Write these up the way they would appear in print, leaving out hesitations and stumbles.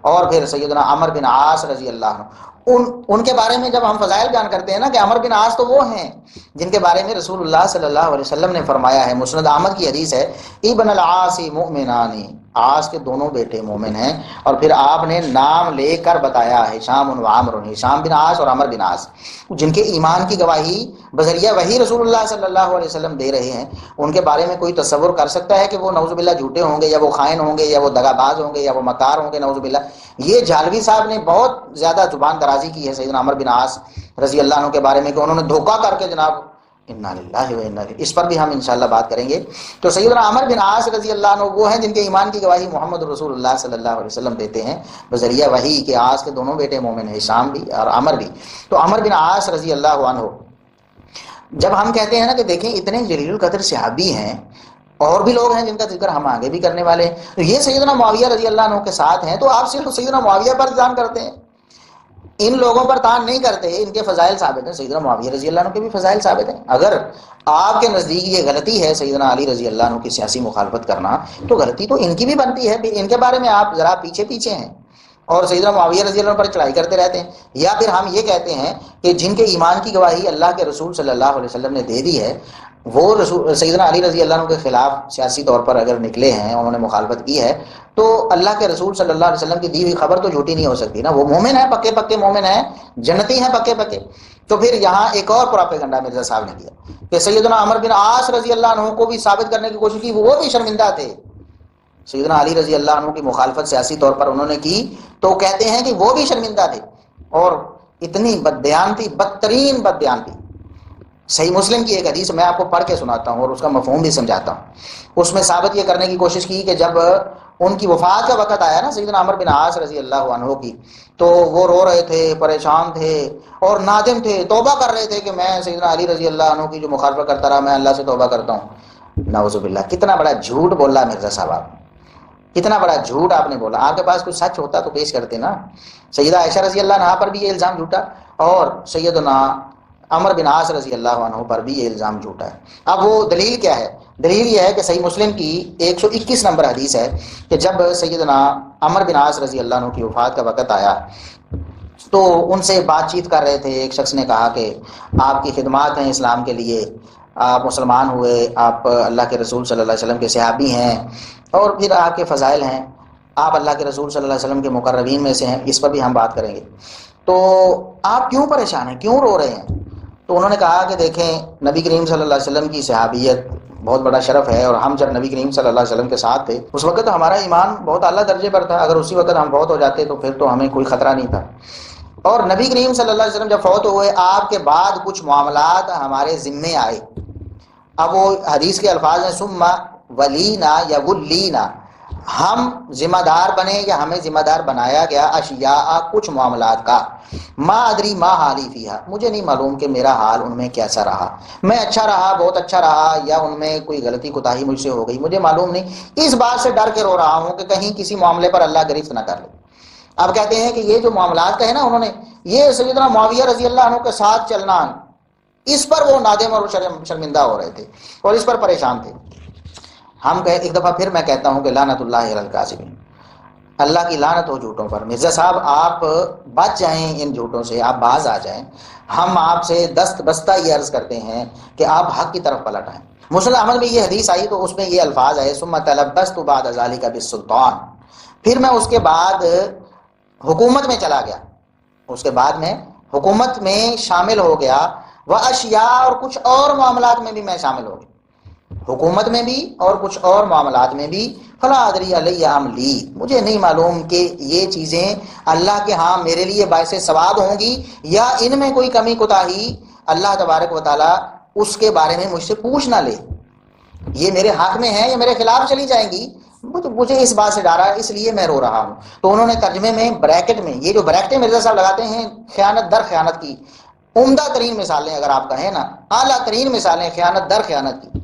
اور پھر سیدنا عمر بن عاص رضی اللہ عنہ، ان کے بارے میں جب ہم فضائل بیان کرتے ہیں نا کہ عمر بن عاص تو وہ ہیں جن کے بارے میں رسول اللہ صلی اللہ علیہ وسلم نے فرمایا ہے، مسند احمد کی حدیث ہے، ابن العاص مؤمنانی، عاص کے دونوں بیٹے مومن ہیں، اور پھر آپ نے نام لے کر بتایا ہشام و عمر، ہشام بن عاص اور عمر بن عاص، جن کے ایمان کی گواہی بذریعہ وہی رسول اللہ صلی اللہ علیہ وسلم دے رہے ہیں۔ ان کے بارے میں کوئی تصور کر سکتا ہے کہ وہ نعوذ باللہ جھوٹے ہوں گے، یا وہ خائن ہوں گے، یا وہ دغا باز ہوں گے، یا وہ مکار ہوں گے؟ نعوذ باللہ۔ یہ جھالوی صاحب نے بہت زیادہ زبان درازی کی ہے سیدنا عمر بن عاص رضی اللہ عنہ کے بارے میں کہ انہوں نے دھوکہ کر کے جناب، انا للہ و انا الیہ، اس پر بھی ہم انشاءاللہ بات کریں گے۔ تو سیدنا عمر بن عاص رضی اللہ عنہ وہ ہیں جن کے ایمان کی گواہی محمد رسول اللہ صلی اللہ علیہ وسلم دیتے ہیں بذریعہ وحی کہ عاص کے دونوں بیٹے مومن ہیں، ہشام بھی اور عمر بھی۔ تو عمر بن عاص رضی اللہ عنہ، جب ہم کہتے ہیں نا کہ دیکھیں اتنے جلیل القدر صحابی ہیں، اور بھی لوگ ہیں جن کا ذکر ہم آگے بھی کرنے والے ہیں، تو یہ سیدنا معاویہ رضی اللہ عنہ کے ساتھ ہیں، تو آپ صرف سیدنا معاویہ پر ذکر کرتے ہیں، ان لوگوں پر تان نہیں کرتے۔ ان کے فضائل ثابت ہیں، سیدنا معاویہ رضی اللہ عنہ کے بھی فضائل ثابت ہیں۔ اگر آپ کے نزدیک یہ غلطی ہے سیدنا علی رضی اللہ عنہ کی سیاسی مخالفت کرنا، تو غلطی تو ان کی بھی بنتی ہے، ان کے بارے میں آپ ذرا پیچھے پیچھے ہیں اور سیدنا معاویہ رضی اللہ عنہ پر چڑھائی کرتے رہتے ہیں۔ یا پھر ہم یہ کہتے ہیں کہ جن کے ایمان کی گواہی اللہ کے رسول صلی اللہ علیہ وسلم نے دے دی ہے، وہ رسول سیدنا علی رضی اللہ عنہ کے خلاف سیاسی طور پر اگر نکلے ہیں، انہوں نے مخالفت کی ہے، تو اللہ کے رسول صلی اللہ علیہ وسلم کی دی ہوئی خبر تو جھوٹی نہیں ہو سکتی نا، وہ مومن ہیں، پکے پکے مومن ہیں، جنتی ہیں پکے پکے۔ تو پھر یہاں ایک اور پروپیگنڈا مرزا صاحب نے کیا کہ سیدنا عمر بن عاص رضی اللہ عنہ کو بھی ثابت کرنے کی کوشش کی، وہ بھی شرمندہ تھے۔ سیدنا علی رضی اللہ عنہ کی مخالفت سیاسی طور پر انہوں نے کی، تو کہتے ہیں کہ وہ بھی شرمندہ تھے، اور اتنی بددیانتی، بدترین بددیانتی۔ صحیح مسلم کی ایک حدیث میں آپ کو پڑھ کے سناتا ہوں اور اس کا مفہوم بھی سمجھاتا ہوں۔ اس میں ثابت یہ کرنے کی کوشش کی کہ جب ان کی وفات کا وقت آیا نا سیدنا عمر بن عاص رضی اللہ عنہ کی، تو وہ رو رہے تھے، پریشان تھے اور نادم تھے، توبہ کر رہے تھے کہ میں سیدنا علی رضی اللہ عنہ کی جو مخالفت کرتا رہا، میں اللہ سے توبہ کرتا ہوں۔ نعوذ باللہ، کتنا بڑا جھوٹ بولا مرزا صاحب آپ، کتنا بڑا جھوٹ آپ نے بولا۔ آپ کے پاس کچھ سچ ہوتا تو پیش کرتے نا۔ سیدہ عائشہ رضی اللہ عنہا پر بھی یہ الزام جھوٹا، اور سیدنا عمر بن عاص رضی اللہ عنہ پر بھی یہ الزام جھوٹا ہے۔ اب وہ دلیل کیا ہے؟ دلیل یہ ہے کہ صحیح مسلم کی 121 نمبر حدیث ہے کہ جب سیدنا عمر بن عاص رضی اللہ عنہ کی وفات کا وقت آیا تو ان سے بات چیت کر رہے تھے، ایک شخص نے کہا کہ آپ کی خدمات ہیں اسلام کے لیے، آپ مسلمان ہوئے، آپ اللہ کے رسول صلی اللہ علیہ وسلم کے صحابی ہیں، اور پھر آپ کے فضائل ہیں، آپ اللہ کے رسول صلی اللہ علیہ وسلم کے مقربین میں سے ہیں، اس پر بھی ہم بات کریں گے۔ تو آپ کیوں پریشان ہیں، کیوں رو رہے ہیں؟ تو انہوں نے کہا کہ دیکھیں نبی کریم صلی اللہ علیہ وسلم کی صحابیت بہت بڑا شرف ہے، اور ہم جب نبی کریم صلی اللہ علیہ وسلم کے ساتھ تھے اس وقت تو ہمارا ایمان بہت اعلیٰ درجے پر تھا، اگر اسی وقت ہم فوت ہو جاتے تو پھر تو ہمیں کوئی خطرہ نہیں تھا۔ اور نبی کریم صلی اللہ علیہ وسلم جب فوت ہوئے، آپ کے بعد کچھ معاملات ہمارے ذمے آئے۔ اب وہ حدیث کے الفاظ ہیں ثم ولینا یا ولینا، ہم ذمہ دار بنے یا ہمیں ذمہ دار بنایا گیا اشیاء، کچھ معاملات کا، ما ادری ما حالی فیہا، مجھے نہیں معلوم کہ میرا حال ان میں کیسا رہا، میں اچھا رہا، بہت اچھا رہا، یا ان میں کوئی غلطی کوتاہی مجھ سے ہو گئی، مجھے معلوم نہیں۔ اس بات سے ڈر کے رو رہا ہوں کہ کہیں کسی معاملے پر اللہ گرفت نہ کر لے۔ اب کہتے ہیں کہ یہ جو معاملات کہے نا انہوں نے، یہ سیدنا معاویہ رضی اللہ عنہ کے ساتھ چلنا، اس پر وہ نادم اور شرمندہ ہو رہے تھے اور اس پر پریشان تھے۔ ہم ایک دفعہ پھر میں کہتا ہوں کہ لعنت اللہ علی الکاذبین، اللہ کی لعنت ہو جھوٹوں پر۔ مرزا صاحب آپ بچ جائیں ان جھوٹوں سے، آپ باز آ جائیں۔ ہم آپ سے دست بستہ یہ عرض کرتے ہیں کہ آپ حق کی طرف پلٹ آئیں۔ مسند احمد میں یہ حدیث آئی تو اس میں یہ الفاظ ہے ثم تلبست بعد ذلک بالسلطان، پھر میں اس کے بعد حکومت میں چلا گیا، اس کے بعد میں حکومت میں شامل ہو گیا، وہ اشیاء، اور کچھ اور معاملات میں بھی میں شامل ہو گیا، حکومت میں بھی اور کچھ اور معاملات میں بھی۔ فلا ادری علی عملی، مجھے نہیں معلوم کہ یہ چیزیں اللہ کے ہاں میرے لیے باعث ثواب ہوں گی یا ان میں کوئی کمی کوتاہی اللہ تبارک و تعالیٰ اس کے بارے میں مجھ سے پوچھ نہ لے، یہ میرے حق میں ہے یا میرے خلاف چلی جائیں گی، مجھے اس بات سے ڈرا ہے، اس لیے میں رو رہا ہوں۔ تو انہوں نے ترجمے میں بریکٹ میں، یہ جو بریکٹیں مرزا صاحب لگاتے ہیں خیانت در خیانت کی، عمدہ ترین مثالیں اگر آپ کہیں نا، اعلیٰ ترین مثالیں خیانت در خیانت کی،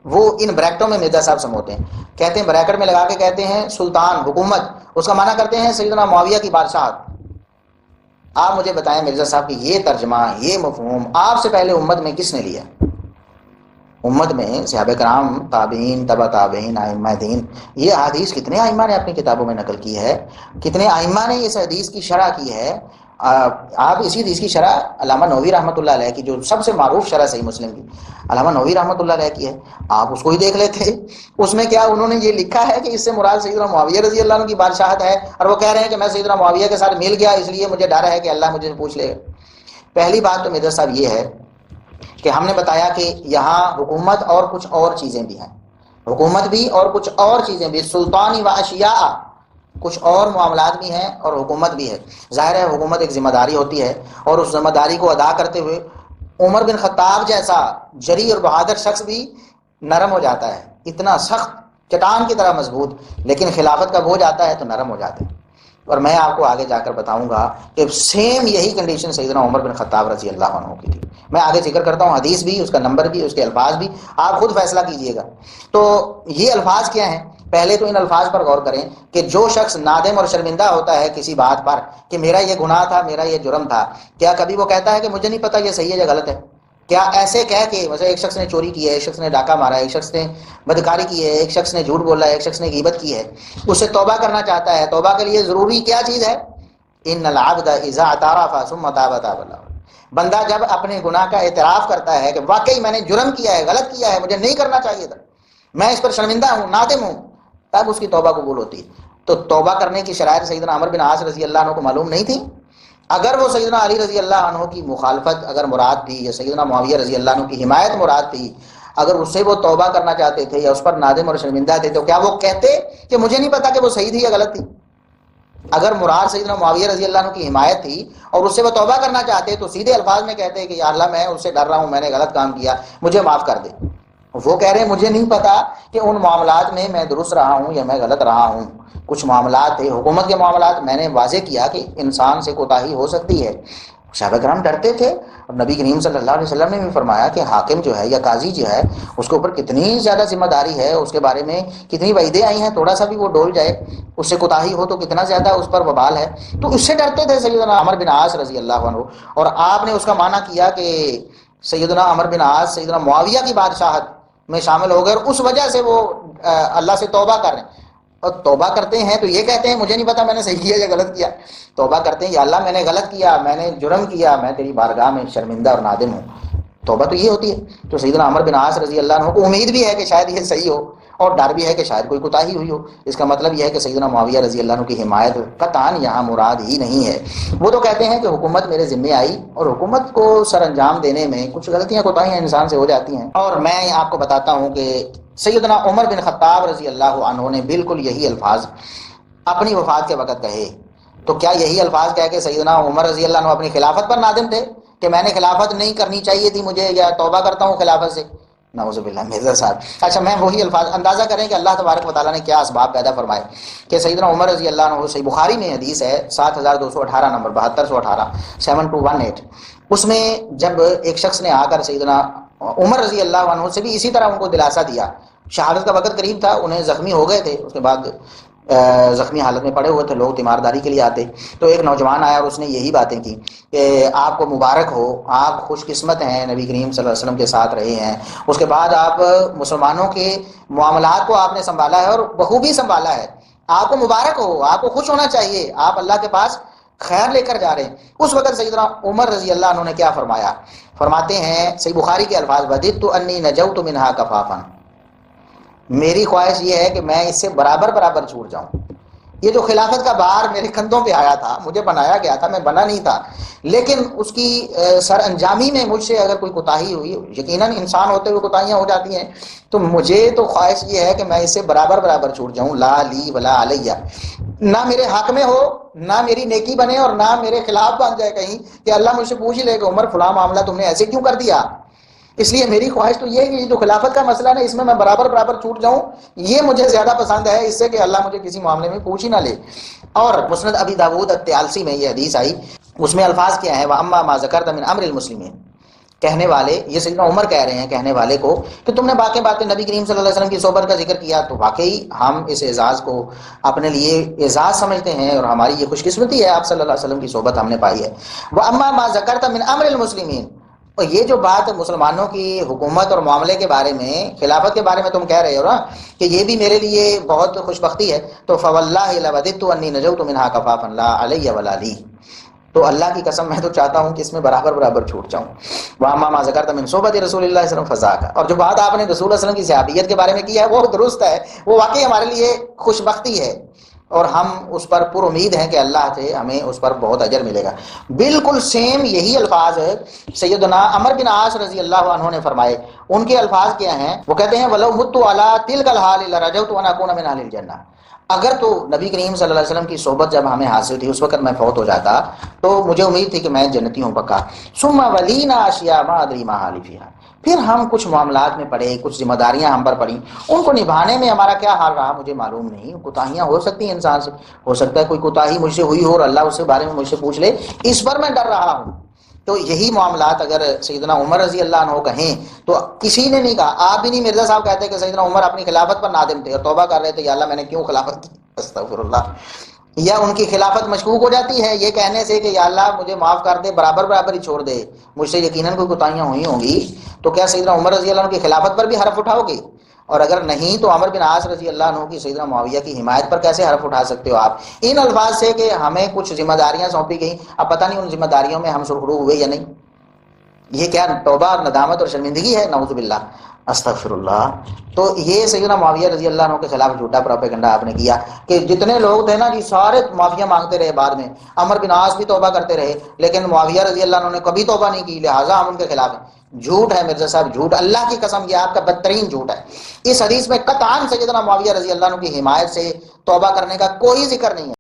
وہ ان بریکٹوں میں مرزا صاحب سموتے ہیں۔ کہتے ہیں بریکٹ میں لگا کے کہتے ہیں سلطان، حکومت، اس کا معنی کرتے ہیں سیدنا معاویہ کی بادشاہت۔ آپ مجھے بتائیں مرزا صاحب کہ یہ ترجمہ، یہ مفہوم آپ سے پہلے امت میں کس نے لیا؟ امت میں صحابہ کرام، تابعین، تبع تابعین، ائمہ دین، یہ حدیث کتنے ائمہ نے اپنی کتابوں میں نقل کی ہے، کتنے ائمہ نے اس حدیث کی شرح کی ہے۔ آپ اسی حدیث کی شرح علامہ نووی رحمۃ اللہ علیہ کی، جو سب سے معروف شرح صحیح مسلم کی علامہ نووی رحمۃ اللہ علیہ کی ہے، آپ اس کو ہی دیکھ لیتے۔ اس میں کیا انہوں نے یہ لکھا ہے کہ اس سے مراد سیدنا معاویہ رضی اللہ عنہ کی بادشاہت ہے، اور وہ کہہ رہے ہیں کہ میں سیدنا معاویہ کے ساتھ مل گیا اس لیے مجھے ڈر ہے کہ اللہ مجھے پوچھ لے گا۔ پہلی بات تو میرے صاحب یہ ہے کہ ہم نے بتایا کہ یہاں حکومت اور کچھ اور چیزیں بھی ہیں، حکومت بھی اور کچھ اور چیزیں بھی، سلطانی و اشیاء، کچھ اور معاملات بھی ہیں اور حکومت بھی ہے۔ ظاہر ہے حکومت ایک ذمہ داری ہوتی ہے، اور اس ذمہ داری کو ادا کرتے ہوئے عمر بن خطاب جیسا جری اور بہادر شخص بھی نرم ہو جاتا ہے، اتنا سخت چٹان کی طرح مضبوط، لیکن خلافت کا بوجھ آتا ہے تو نرم ہو جاتے ہیں۔ اور میں آپ کو آگے جا کر بتاؤں گا کہ سیم یہی کنڈیشن سیدنا عمر بن خطاب رضی اللہ عنہ کی تھی۔ میں آگے ذکر کرتا ہوں، حدیث بھی، اس کا نمبر بھی، اس کے الفاظ بھی، آپ خود فیصلہ کیجئے گا۔ تو یہ الفاظ کیا ہیں؟ پہلے تو ان الفاظ پر غور کریں کہ جو شخص نادم اور شرمندہ ہوتا ہے کسی بات پر کہ میرا یہ گناہ تھا، میرا یہ جرم تھا، کیا کبھی وہ کہتا ہے کہ مجھے نہیں پتا یہ صحیح ہے یا غلط ہے؟ کیا ایسے کہہ کے، مثلا ایک شخص نے چوری کی ہے، ایک شخص نے ڈاکہ مارا ہے، ایک شخص نے بدکاری کی ہے، ایک شخص نے جھوٹ بولا ہے، ایک شخص نے غیبت کی ہے، اس سے توبہ کرنا چاہتا ہے، توبہ کے لیے ضروری کیا چیز ہے؟ ان العبد اذا اعترف ثم تاب تاب اللہ۔ بندہ جب اپنے گناہ کا اعتراف کرتا ہے کہ واقعی میں نے جرم کیا ہے، غلط کیا ہے، مجھے نہیں کرنا چاہیے تھا، میں اس پر شرمندہ ہوں، نادم ہوں، تب اس کی توبہ قبول ہوتی ہے۔ تو توبہ کرنے کی شرائط سیدنا عمر بن عاص رضی اللہ عنہ کو معلوم نہیں تھی؟ اگر وہ سیدنا علی رضی اللہ عنہ کی مخالفت اگر مراد تھی، یا سیدنا معاویہ رضی اللہ عنہ کی حمایت مراد تھی، اگر اس سے وہ توبہ کرنا چاہتے تھے یا اس پر نادم اور شرمندہ تھے، تو کیا وہ کہتے کہ مجھے نہیں پتا کہ وہ صحیح تھی یا غلط تھی؟ اگر مراد سیدنا معاویہ رضی اللہ عنہ کی حمایت تھی اور اس سے وہ توبہ کرنا چاہتے تو سیدھے الفاظ میں کہتے کہ یا اللہ میں اس سے ڈر رہا ہوں، میں نے غلط کام کیا، مجھے معاف کر دے۔ وہ کہہ رہے ہیں مجھے نہیں پتا کہ ان معاملات میں میں درست رہا ہوں یا میں غلط رہا ہوں۔ کچھ معاملات تھے حکومت کے معاملات، میں نے واضح کیا کہ انسان سے کوتاہی ہو سکتی ہے۔ صحابہ کرام ڈرتے تھے، اور نبی کریم صلی اللہ علیہ وسلم نے بھی فرمایا کہ حاکم جو ہے یا قاضی جو ہے اس کے اوپر کتنی زیادہ ذمہ داری ہے، اس کے بارے میں کتنی وعیدیں آئی ہیں، تھوڑا سا بھی وہ ڈول جائے، اس سے کوتاہی ہو تو کتنا زیادہ اس پر وبال ہے۔ تو اس سے ڈرتے تھے سیدنا عمر بن عاص رضی اللہ عنہ، اور آپ نے اس کا معنی کیا کہ سیدنا عمر بن عاص سیدنا معاویہ کی بادشاہت میں شامل ہو گئے، اور اس وجہ سے وہ اللہ سے توبہ کر رہے ہیں۔ اور توبہ کرتے ہیں تو یہ کہتے ہیں مجھے نہیں پتا میں نے صحیح کیا یا غلط کیا، توبہ کرتے ہیں یا اللہ میں نے غلط کیا، میں نے جرم کیا، میں تیری بارگاہ میں شرمندہ اور نادم ہوں۔ توبہ تو یہ ہوتی ہے۔ تو سیدنا عمر بن عاص رضی اللہ عنہ کو امید بھی ہے کہ شاید یہ صحیح ہو، اور ڈر بھی ہے کہ شاید کوئی کوتاہی ہوئی ہو۔ اس کا مطلب یہ ہے کہ سیدنا معاویہ رضی اللہ عنہ کی حمایت قطعاً یہاں مراد ہی نہیں ہے۔ وہ تو کہتے ہیں کہ حکومت میرے ذمے آئی، اور حکومت کو سر انجام دینے میں کچھ غلطیاں کوتاہیاں انسان سے ہو جاتی ہیں۔ اور میں آپ کو بتاتا ہوں کہ سیدنا عمر بن خطاب رضی اللہ عنہ نے بالکل یہی الفاظ اپنی وفات کے وقت کہے۔ تو کیا یہی الفاظ کہہ کے سیدنا عمر رضی اللہ عنہ اپنی خلافت پر نادم تھے کہ میں نے خلافت نہیں کرنی چاہیے تھی مجھے، یا توبہ کرتا ہوں خلافت سے؟ نعوذ باللہ مرزا صاحب۔ اچھا، میں وہی الفاظ، اندازہ کریں کہ اللہ تبارک و تعالیٰ نے کیا اسباب پیدا فرمائے کہ سیدنا عمر رضی اللہ عنہ، صحیح بخاری میں حدیث ہے 7218 نمبر 7218 7218، اس میں جب ایک شخص نے آ کر سیدنا عمر رضی اللہ عنہ سے بھی اسی طرح ان کو دلاسا دیا، شہادت کا وقت قریب تھا، انہیں زخمی ہو گئے تھے، اس کے بعد زخمی حالت میں پڑے ہوئے تھے، لوگ تیمارداری کے لیے آتے، تو ایک نوجوان آیا اور اس نے یہی باتیں کی کہ آپ کو مبارک ہو، آپ خوش قسمت ہیں، نبی کریم صلی اللہ علیہ وسلم کے ساتھ رہے ہیں، اس کے بعد آپ مسلمانوں کے معاملات کو آپ نے سنبھالا ہے اور بخوبی سنبھالا ہے، آپ کو مبارک ہو، آپ کو خوش ہونا چاہیے، آپ اللہ کے پاس خیر لے کر جا رہے ہیں۔ اس وقت سیدنا عمر رضی اللہ عنہ نے کیا فرمایا؟ فرماتے ہیں صحیح بخاری کے الفاظ، وَدِدْتُ أَنِّي نَجَوْتُ مِنْهَا كَفَافًا، میری خواہش یہ ہے کہ میں اس سے برابر برابر چھوٹ جاؤں۔ یہ جو خلافت کا بار میرے کندھوں پہ آیا تھا، مجھے بنایا گیا تھا، میں بنا نہیں تھا، لیکن اس کی سر انجامی میں مجھ سے اگر کوئی کوتاہی ہوئی، یقیناً انسان ہوتے ہوئے کوتاہیاں ہو جاتی ہیں، تو مجھے تو خواہش یہ ہے کہ میں اس سے برابر برابر چھوٹ جاؤں، لا لی ولا علیہ، نہ میرے حق میں ہو، نہ میری نیکی بنے، اور نہ میرے خلاف بن جائے کہیں کہ اللہ مجھ سے پوچھ ہی لے کہ عمر فلاں معاملہ تم نے ایسے کیوں کر دیا۔ اس لیے میری خواہش تو یہ ہے کہ یہ جو خلافت کا مسئلہ ہے اس میں برابر برابر چھوٹ جاؤں، یہ مجھے زیادہ پسند ہے اس سے کہ اللہ مجھے کسی معاملے میں پوچھ ہی نہ لے۔ اور مسند ابی داؤد الطیالسی میں یہ حدیث آئی، اس میں الفاظ کیا ہیں؟ وَأَمَّا مَا ذَكَرْتَ مِنْ أَمْرِ الْمُسْلِمِينَ، کہنے والے، یہ سیدنا عمر کہہ رہے ہیں کہنے والے کو کہ تم نے باقی باتیں نبی کریم صلی اللہ علیہ وسلم کی صحبت کا ذکر کیا، تو واقعی ہم اس اعزاز کو اپنے لیے اعزاز سمجھتے ہیں، اور ہماری یہ خوش قسمتی ہے آپ صلی اللہ علیہ وسلم کی صحبت ہم نے پائی ہے۔ وَأَمَّا مَا ذَكَرْتَ مِنْ أَمْرِ الْمُسْلِمِينَ، اور یہ جو بات مسلمانوں کی حکومت اور معاملے کے بارے میں، خلافت کے بارے میں تم کہہ رہے ہو نا کہ یہ بھی میرے لیے بہت خوش بختی ہے، تو فواللہ لوددت انی نجوت منها کفافا لا علی ولا لی، تو اللہ کی قسم میں تو چاہتا ہوں کہ اس میں برابر برابر چھوٹ جاؤں۔ واما ما ذکرت من صحبت رسول اللہ صلی اللہ علیہ وسلم فذاک، اور جو بات آپ نے رسول اللہ صلی اللہ علیہ وسلم کی صحابیت کے بارے میں کی ہے وہ درست ہے، وہ واقعی ہمارے لیے خوش بختی ہے، اور ہم اس پر پر امید ہیں کہ اللہ سے ہمیں اس پر بہت اجر ملے گا۔ بالکل سیم یہی الفاظ سیدنا عمر بن عاص رضی اللہ عنہ نے فرمائے۔ ان کے الفاظ کیا ہیں؟ وہ کہتے ہیں وَلَوْ مُتُّ عَلَىٰ تِلْكَ الْحَالِ لَرَجَوْتُ أَنْ أَكُونَ مِنْ أَهْلِ الْجَنَّةِ، اگر تو نبی کریم صلی اللہ علیہ وسلم کی صحبت جب ہمیں حاصل تھی اس وقت میں فوت ہو جاتا تو مجھے امید تھی کہ میں جنتی ہوں پکا۔ ثم ولینا اشیاء ما ادری ما حالی فیہا، پھر ہم کچھ معاملات میں پڑے، کچھ ذمہ داریاں ہم پر پڑیں، ان کو نبھانے میں ہمارا کیا حال رہا مجھے معلوم نہیں۔ کوتاہیاں ہو سکتی ہیں انسان سے، ہو سکتا ہے کوئی کوتاہی مجھ سے ہوئی ہو اور اللہ اس کے بارے میں مجھ سے پوچھ لے، اس پر میں ڈر رہا ہوں۔ تو یہی معاملات اگر سیدنا عمر رضی اللہ عنہ کہیں تو کسی نے نہیں کہا، آپ بھی نہیں مرزا صاحب کہتے کہ سیدنا عمر اپنی خلافت پر نادم تھے اور توبہ کر رہے تھے یا اللہ میں نے کیوں خلافت کی، استغفر اللہ، یا ان کی خلافت مشکوک ہو جاتی ہے یہ کہنے سے کہ یا اللہ مجھے معاف کر دے، برابر برابر ہی چھوڑ دے، مجھ سے یقیناً کوئی کوتاہیاں ہوئی ہوں گی، تو کیا سیدنا عمر رضی اللہ عنہ کی خلافت پر بھی حرف اٹھاؤ گے؟ اور اگر نہیں تو عمر بن عاص رضی اللہ عنہ کی سیدنا معاویہ کی حمایت پر کیسے حرف اٹھا سکتے ہو آپ ان الفاظ سے کہ ہمیں کچھ ذمہ داریاں سونپی گئیں، اب پتہ نہیں ان ذمہ داریوں میں ہم سرخرو ہوئے یا نہیں؟ یہ کیا توبہ اور ندامت اور شرمندگی ہے، نعوذ باللہ، استغفر اللہ۔ تو یہ سیدنا معاویہ رضی اللہ عنہ کے خلاف جھوٹا پروپیگنڈا آپ نے کیا کہ جتنے لوگ تھے نا جی سارے معافیاں مانگتے رہے، بعد میں عمر بن عاص بھی توبہ کرتے رہے لیکن معاویہ رضی اللہ عنہ نے کبھی توبہ نہیں کی، لہٰذا ہم ان کے خلاف ہیں۔ جھوٹ ہے مرزا صاحب، جھوٹ، اللہ کی قسم یہ آپ کا بدترین جھوٹ ہے۔ اس حدیث میں قطعاً سیدنا معاویہ رضی اللہ عنہ کی حمایت سے توبہ کرنے کا کوئی ذکر نہیں ہے۔